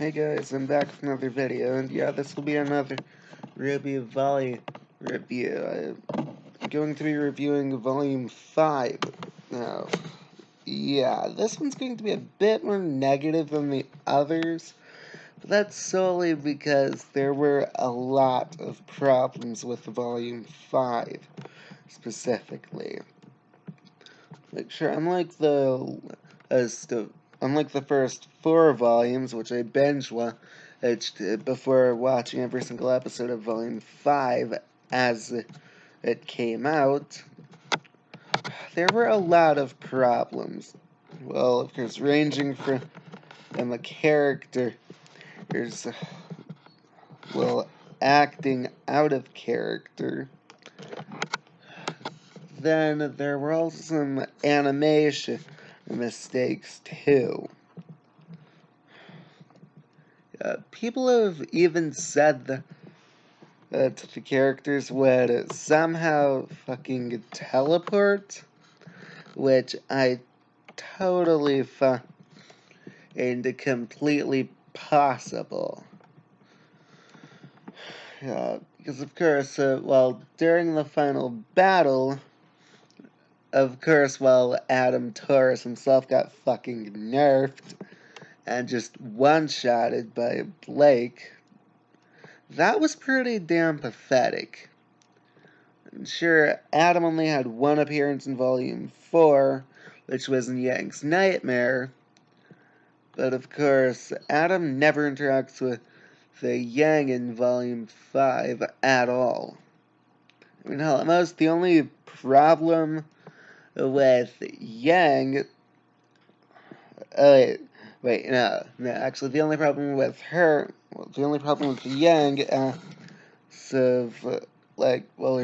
Hey guys, I'm back with another video, and yeah, this will be another RWBY review. I'm going to be reviewing Volume 5 now. Yeah, this one's going to be a bit more negative than the others, but that's solely because there were a lot of problems with Volume 5, specifically. Like, sure, unlike the first 4 volumes, which I binge-watched before watching every single episode of Volume 5 as it came out, there were a lot of problems. Well, of course, ranging from the character, there's, acting out of character. Then there were also some animation mistakes, too. People have even said that the characters would somehow fucking teleport, which I totally find completely possible. Because of course, during the final battle, of course, Adam Taurus himself got fucking nerfed and just one-shotted by Blake, that was pretty damn pathetic. Sure, Adam only had one appearance in Volume 4, which was in Yang's Nightmare, but of course, Adam never interacts with the Yang in Volume 5 at all. I mean, hell, at most, the only problem with Yang... actually, the only problem with her... the only problem with Yang, her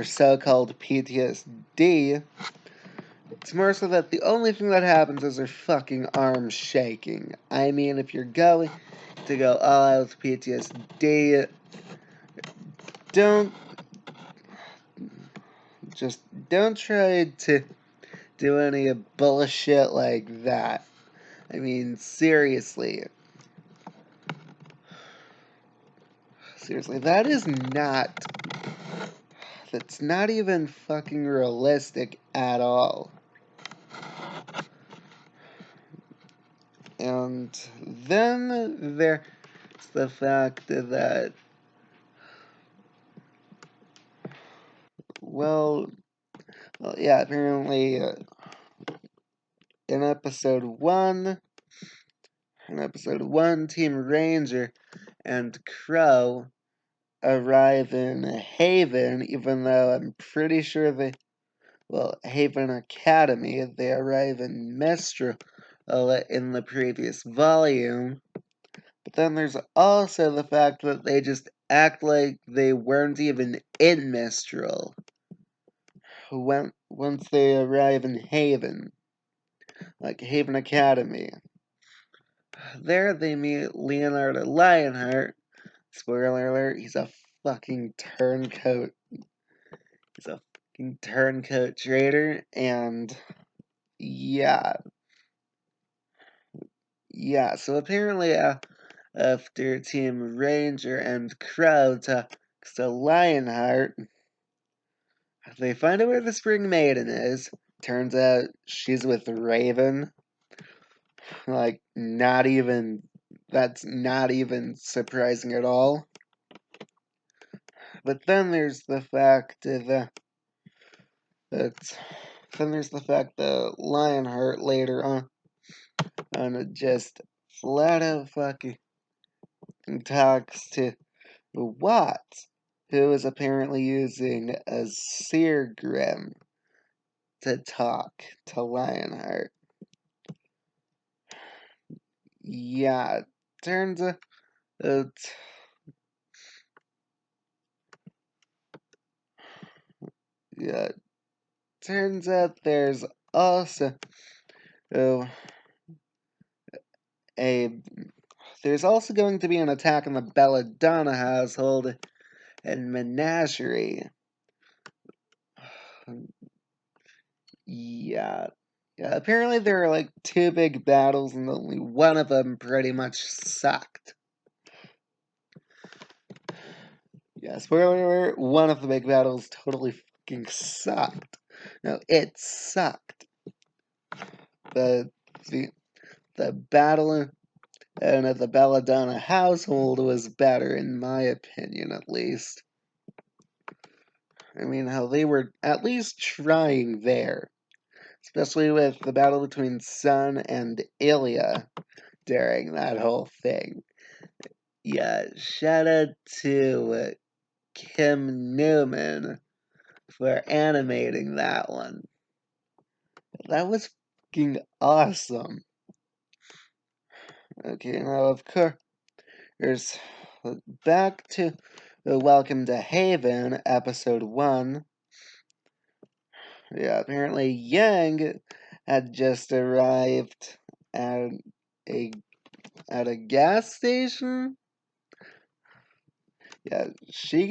so-called PTSD, it's more so that the only thing that happens is her fucking arm shaking. I mean, if you're going to go all out with PTSD, don't try to do any bullshit like that. I mean, seriously, that's not even fucking realistic at all. And then there's the fact that, apparently in episode 1, Team Ranger and Crow arrive in Haven, even though I'm pretty sure Haven Academy, they arrive in Mistral in the previous volume. But then there's also the fact that they just act like they weren't even in Mistral once they arrive in Haven, like Haven Academy. There they meet Leonard Lionheart. Spoiler alert, he's a fucking turncoat. He's a fucking turncoat traitor, and yeah. Yeah, so apparently after Team Ranger and Crow talks to Lionheart, they find out where the Spring Maiden is. Turns out she's with Raven. Like, that's not even surprising at all. But then there's the fact that Lionheart later on just flat out fucking talks to Watts, who is apparently using a seer grim to talk to Lionheart. Yeah, turns out there's also there's also going to be an attack on the Belladonna household and Menagerie. Yeah, apparently there are like 2 big battles and only one of them pretty much sucked. Yeah, spoiler alert, one of the big battles totally fucking sucked. No, it sucked. The the the battle in the Belladonna household was better, in my opinion, at least. I mean, how they were at least trying there, especially with the battle between Sun and Ilya during that whole thing. Yeah, shout out to Kim Newman for animating that one. That was fucking awesome. Okay, now of course, there's back to Welcome to Haven, episode 1. Yeah, apparently Yang had just arrived at a at a gas station. Yeah, she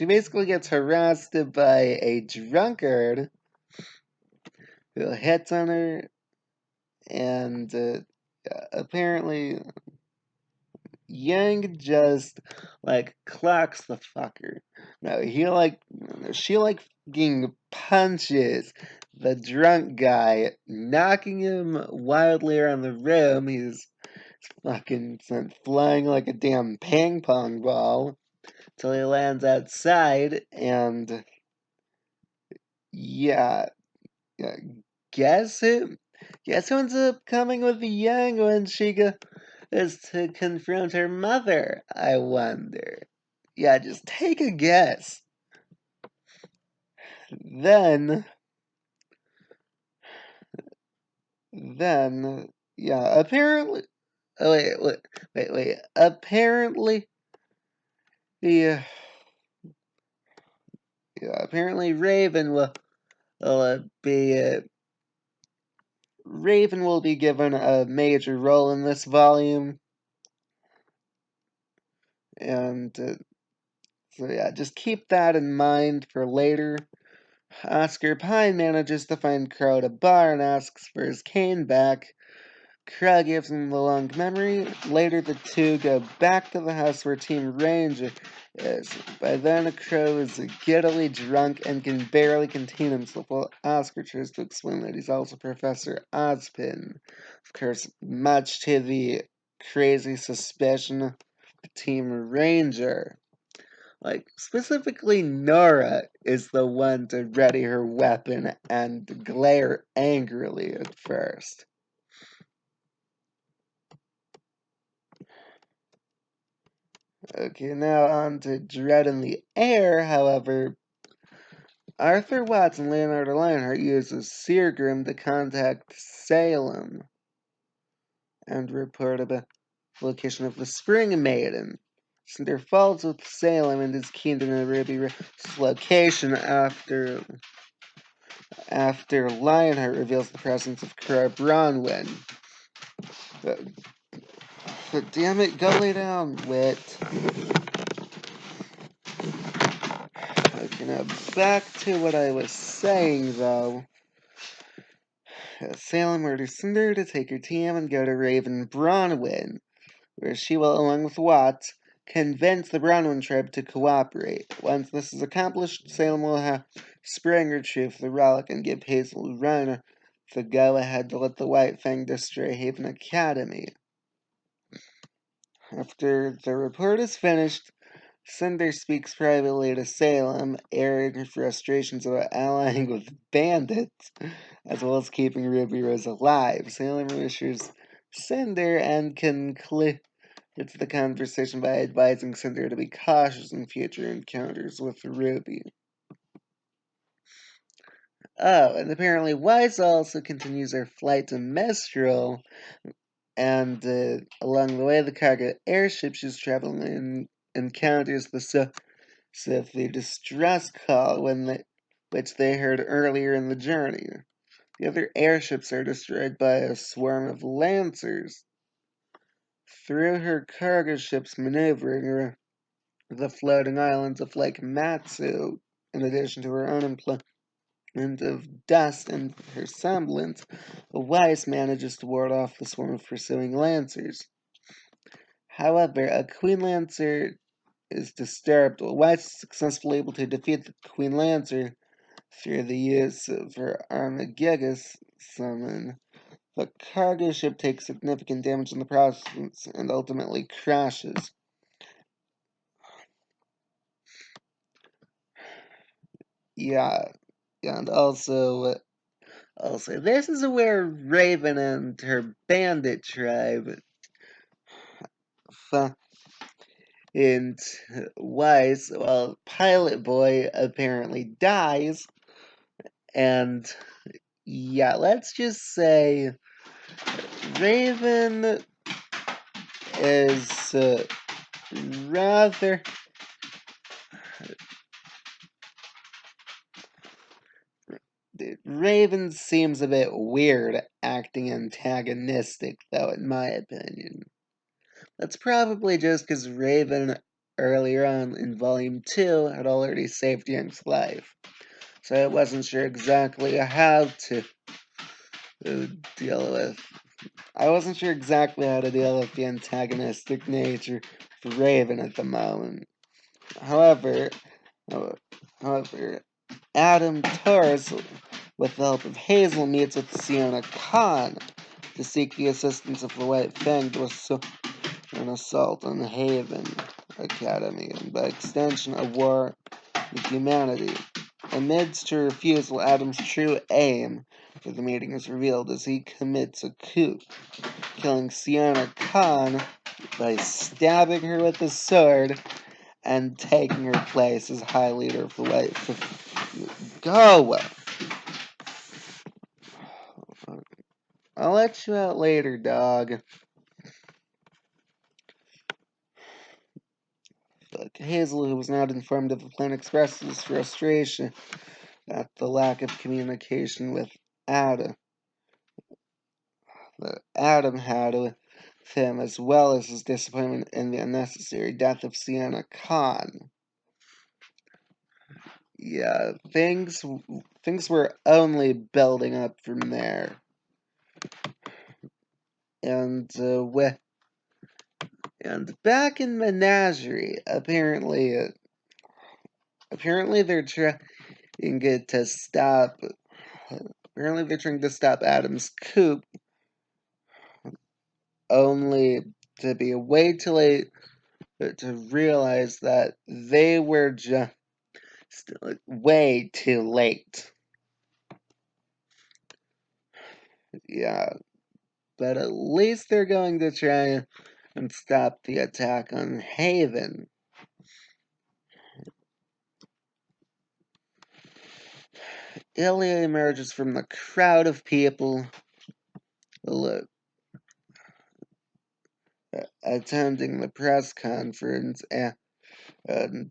basically gets harassed by a drunkard who hits on her, and apparently Yang just like clocks the fucker. No, she fucking punches the drunk guy, knocking him wildly around the room. He's fucking sent flying like a damn ping pong ball till he lands outside, and yeah, yeah guess who? Guess who ends up coming with the Yang when is to confront her mother, I wonder. Yeah, just take a guess. Then, yeah, apparently. Oh, wait. Apparently, yeah, apparently Raven will be given a major role in this volume, and so yeah, just keep that in mind for later. Oscar Pine manages to find Crow at a bar and asks for his cane back. Crow gives him the long memory. Later, the two go back to the house where Team Ranger is. By then, Crow is giddily drunk and can barely contain himself, while Oscar tries to explain that he's also Professor Ozpin. Of course, much to the crazy suspicion of Team Ranger. Like, specifically, Nora is the one to ready her weapon and glare angrily at first. Okay, now on to Dread in the Air, however. Arthur Watts and Leonardo Lionheart uses Seargrim to contact Salem and report about the location of the Spring Maiden. Cinder falls with Salem and is keen to know RWBY's location after Lionheart reveals the presence of Kara Bronwyn. But damn it, go lay down, Wit. Okay, now back to what I was saying, though. Salem orders Cinder to take her team and go to Raven Bronwyn, where she will, along with Watts, convince the Bronwyn tribe to cooperate. Once this is accomplished, Salem will have Spring retrieve the relic and give Hazel Rhino the go-ahead to let the White Fang destroy Haven Academy. After the report is finished, Cinder speaks privately to Salem, airing her frustrations about allying with bandits, as well as keeping Ruby Rose alive. Salem reassures Cinder and concludes the conversation by advising Cinder to be cautious in future encounters with Ruby. Oh, and apparently Weiss also continues her flight to Mistral, and along the way the cargo airship she's traveling in encounters the the distress call which they heard earlier in the journey. The other airships are destroyed by a swarm of lancers. Through her cargo ships maneuvering the floating islands of Lake Matsu, in addition to her own employment of dust and her semblance, Weiss manages to ward off the swarm of pursuing lancers. However, a Queen Lancer is disturbed. White is successfully able to defeat the Queen Lancer through the use of her RWBY summon. The cargo ship takes significant damage in the process and ultimately crashes. Yeah, and also, this is where Raven and her bandit tribe find Weiss. Well, Pilot Boy apparently dies, and yeah, let's just say Raven is rather. Raven seems a bit weird acting antagonistic, though, in my opinion. That's probably just because Raven, earlier on in Volume 2, had already saved Young's life. So I wasn't sure exactly how to deal with. I wasn't sure exactly how to deal with the antagonistic nature for Raven at the moment. However, however, Adam Torres, with the help of Hazel, meets with Sienna Khan to seek the assistance of the White Fang to an assault on Haven Academy, and by extension, a war with humanity. Amidst her refusal, Adam's true aim for the meeting is revealed as he commits a coup, killing Sienna Khan by stabbing her with a sword and taking her place as High Leader of the White. Go! I'll let you out later, dog. But Hazel, who was not informed of the plan, expresses frustration at the lack of communication with Ada that Adam had with him, as well as his disappointment in the unnecessary death of Sienna Khan. Yeah, things were only building up from there, and back in Menagerie, apparently they're trying to stop. Apparently, they're trying to stop Adam's coup, only to be way too late to realize that they were just way too late. Yeah, but at least they're going to try and stop the attack on Haven. Ilya emerges from the crowd of people attending the press conference and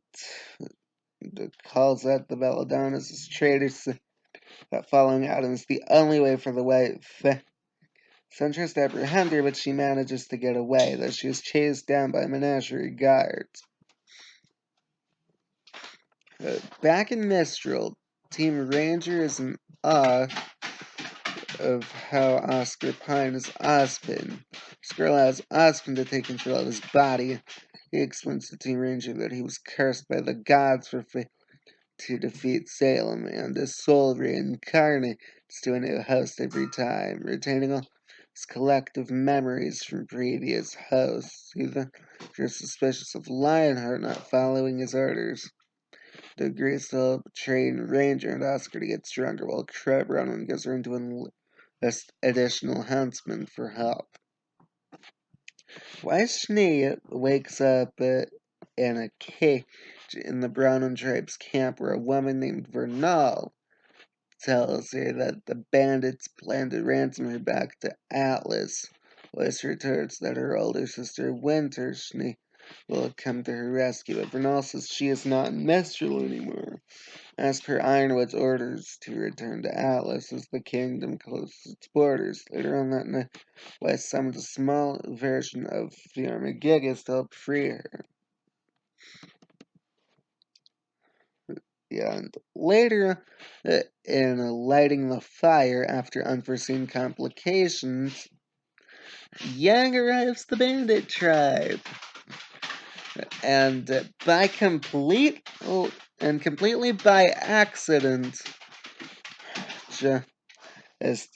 calls out the Belladonnas as traitors, that following Adam is the only way for the White Sun tries to apprehend her, but she manages to get away, though she is chased down by Menagerie guards. Back in Mistral, Team Ranger is in awe of how Oscar pines Ozpin. This girl allows Ozpin to take control of his body. He explains to Team Ranger that he was cursed by the gods for to defeat Salem, and his soul reincarnates to a new host every time, retaining all his collective memories from previous hosts. He then is suspicious of Lionheart not following his orders. The agrees to help train Ranger and Oscar to get stronger, while Ronan gives her into enlist additional huntsmen for help. Weishni wakes up in a cage in the Brownon tribe's camp where a woman named Vernal tells her that the bandits plan to ransom her back to Atlas. Weiss retorts that her older sister Winterschnee will come to her rescue, but Vernal says she is not in Mistral anymore. As per Ironwood's orders to return to Atlas as the kingdom closes its borders. Later on that night, Weiss summons a small version of the Armagigas to help free her. Yeah, and later, in lighting the fire after unforeseen complications, Yang arrives the bandit tribe. and by completely by accident,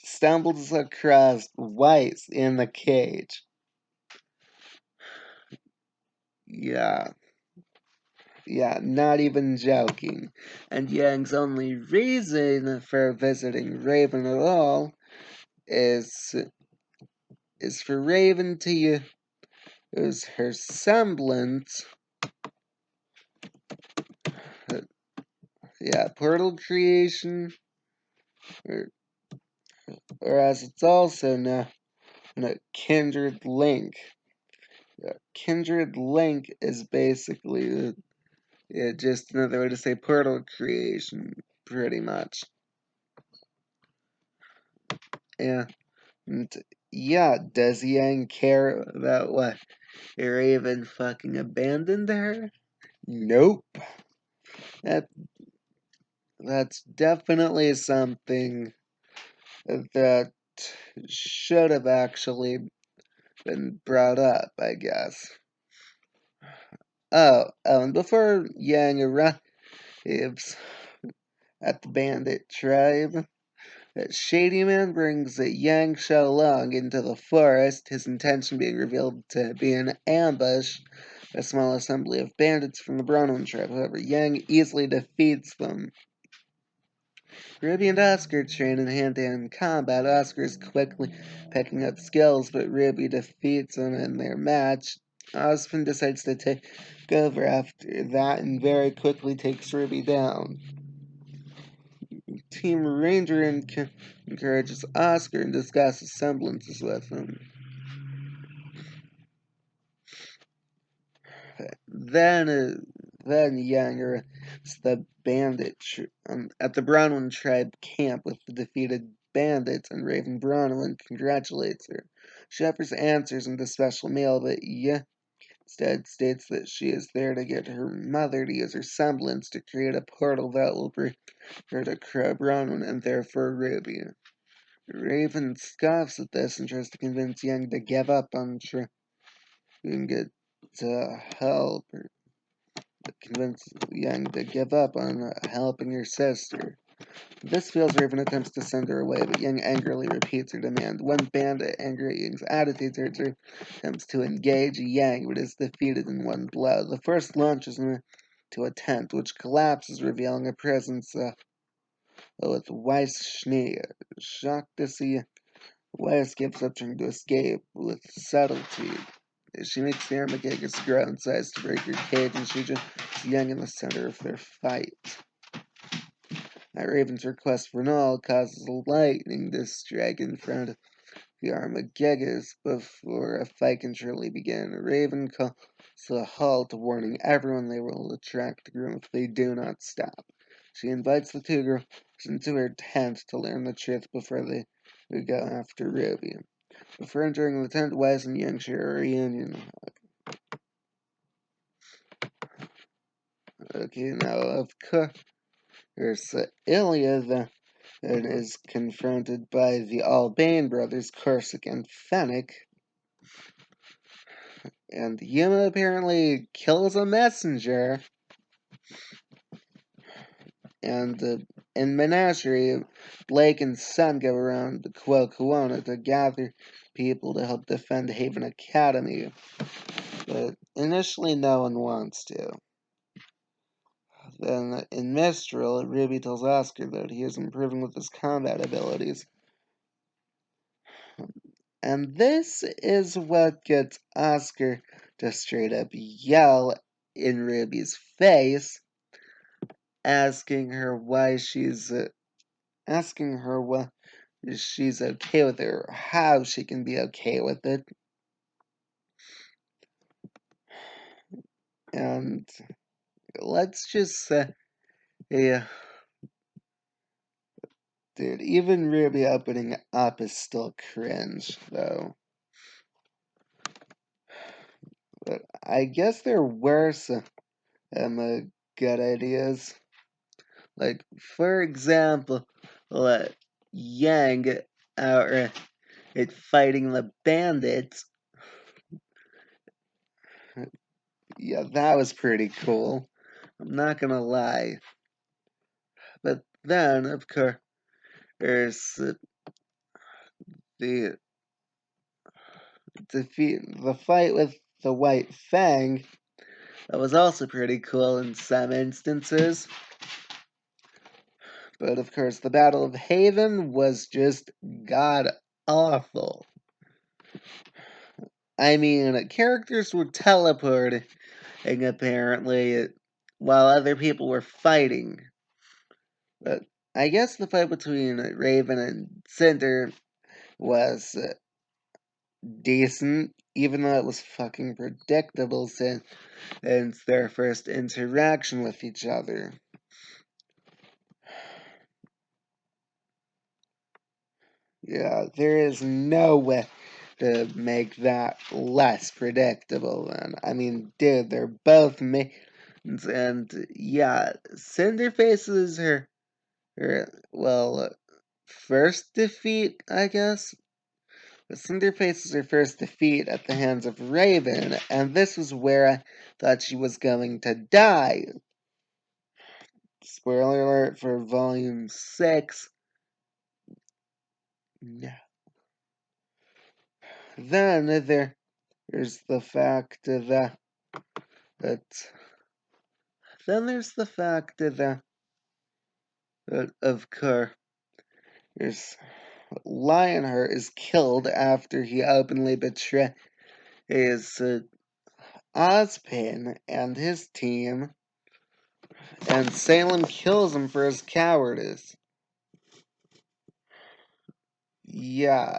stumbles across Weiss in the cage. Yeah, yeah, not even joking. And Yang's only reason for visiting Raven at all is for Raven to use her semblance. Yeah, portal creation, or, or as it's also known, a kindred link. Kindred link is basically just another way to say portal creation, pretty much. Yeah, and yeah, does Yang care about what Raven fucking abandoned her? Nope. That that's definitely something that should have actually been brought up, I guess. And before Yang arrives at the bandit tribe, Shady Man brings Yang Xiaolong into the forest, his intention being revealed to be an ambush, a small assembly of bandits from the Bronwyn tribe. However, Yang easily defeats them. Ruby and Oscar train in hand-to-hand combat. Oscar is quickly picking up skills, but Ruby defeats him in their match. Osman decides to take over after that and very quickly takes Ruby down. Team Ranger encourages Oscar and discusses semblances with him. Then Younger is the bandit at the Bronwyn tribe camp with the defeated bandits, and Raven Bronwyn congratulates her. She offers answers in the special meal, but instead states that she is there to get her mother to use her semblance to create a portal that will bring her to Bronwyn and therefore Ruby. Raven scoffs at this and tries to convince Young to give up on trying to get help, or convince Young to give up on helping her sister. This fails. Raven attempts to send her away, but Young angrily repeats her demand. One bandit, angry at Young's attitude, attempts to engage Yang, but is defeated in one blow. The first launches into a tent, which collapses, revealing a presence with Weiss Schnee. Shocked to see Weiss gives up trying to escape with subtlety. She makes the Armageddon grow in size to break her cage, and she just Young in the center of their fight. At Raven's request, Renal causes a lightning to strike in front of the Armageddon before a fight can truly begin. Raven calls a halt, warning everyone they will attract the group if they do not stop. She invites the two girls into her tent to learn the truth before they go after Ruby. Before entering the tent, Wes and Young share a reunion. Okay, now of course, Ilya is confronted by the Albane brothers, Corsic and Fennec, and Yuma apparently kills a messenger. And in Menagerie, Blake and Sun go around Quilcuona to gather people to help defend Haven Academy, but initially no one wants to. Then in Mistral, Ruby tells Oscar that he is improving with his combat abilities. And this is what gets Oscar to straight up yell in Ruby's face, asking her why she's okay with it, or how she can be okay with it. And let's just say, yeah, dude, even Ruby opening up is still cringe, though. But I guess there were some good ideas. Like, for example, let Yang outright fighting the bandits Yeah, that was pretty cool. I'm not gonna lie. But then, of course, there's the the fight with the White Fang. That was also pretty cool in some instances. But of course, the Battle of Haven was just god awful. I mean, characters were teleporting apparently while other people were fighting. But I guess the fight between Raven and Cinder was decent, even though it was fucking predictable since their first interaction with each other. Yeah, there is no way to make that less predictable. And I mean, dude, they're both mains, and yeah, Cinderface is her well, first defeat, I guess. But Cinderface is her first defeat at the hands of Raven, and this was where I thought she was going to die. Spoiler alert for Volume 6. Yeah. Then there's the fact that then there's the fact that of course Lionheart is killed after he openly betrays Ozpin and his team, and Salem kills him for his cowardice. Yeah,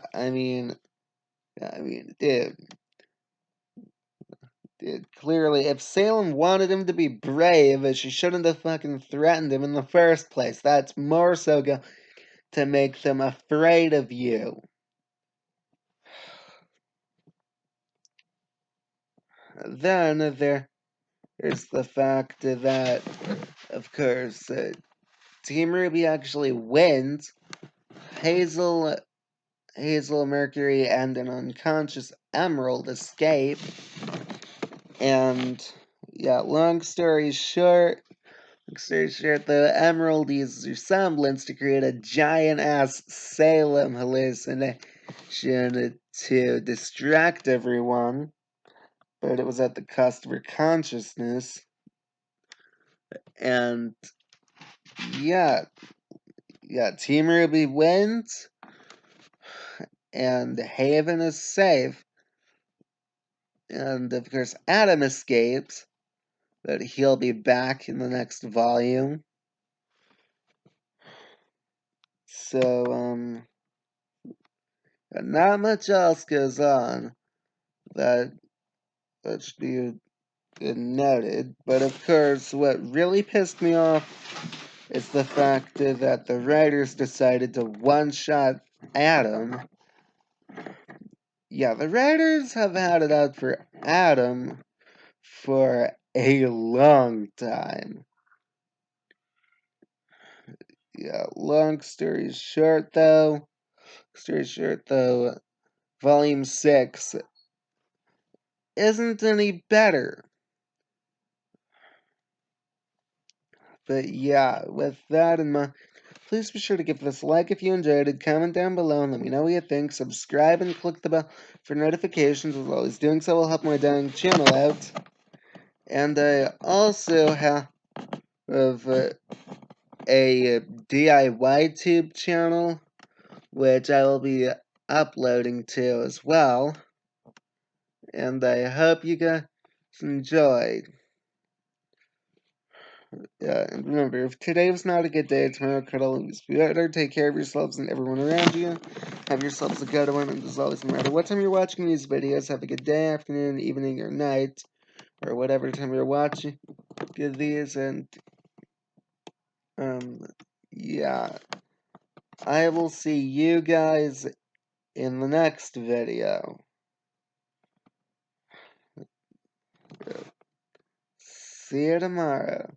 dude, clearly, if Salem wanted him to be brave, she shouldn't have fucking threatened him in the first place. That's more so going to make them afraid of you. Then there's the fact that, of course, Team RWBY actually wins. Hazel, Mercury, and an unconscious Emerald escape. And yeah, long story short, the Emerald uses her semblance to create a giant-ass Salem hallucination to distract everyone, but it was at the cost of her consciousness. And yeah, Team RWBY wins, and Haven is safe. And of course, Adam escapes, but he'll be back in the next volume. So, not much else goes on that should be noted. But of course, what really pissed me off is the fact that the writers decided to one-shot Adam. Yeah, the writers have had it out for Adam for a long time. Yeah, long story short, though, Volume 6 isn't any better. But yeah, with that in mind, please be sure to give this a like if you enjoyed it, comment down below and let me know what you think, subscribe and click the bell for notifications, as always doing so will help my dying channel out. And I also have a DIY tube channel, which I will be uploading to as well. And I hope you guys enjoyed. And remember, if today was not a good day, tomorrow could always be better. Take care of yourselves and everyone around you. Have yourselves a good one, and as always, no matter what time you're watching these videos, have a good day, afternoon, evening, or night, or whatever time you're watching these, and, yeah. I will see you guys in the next video. See you tomorrow.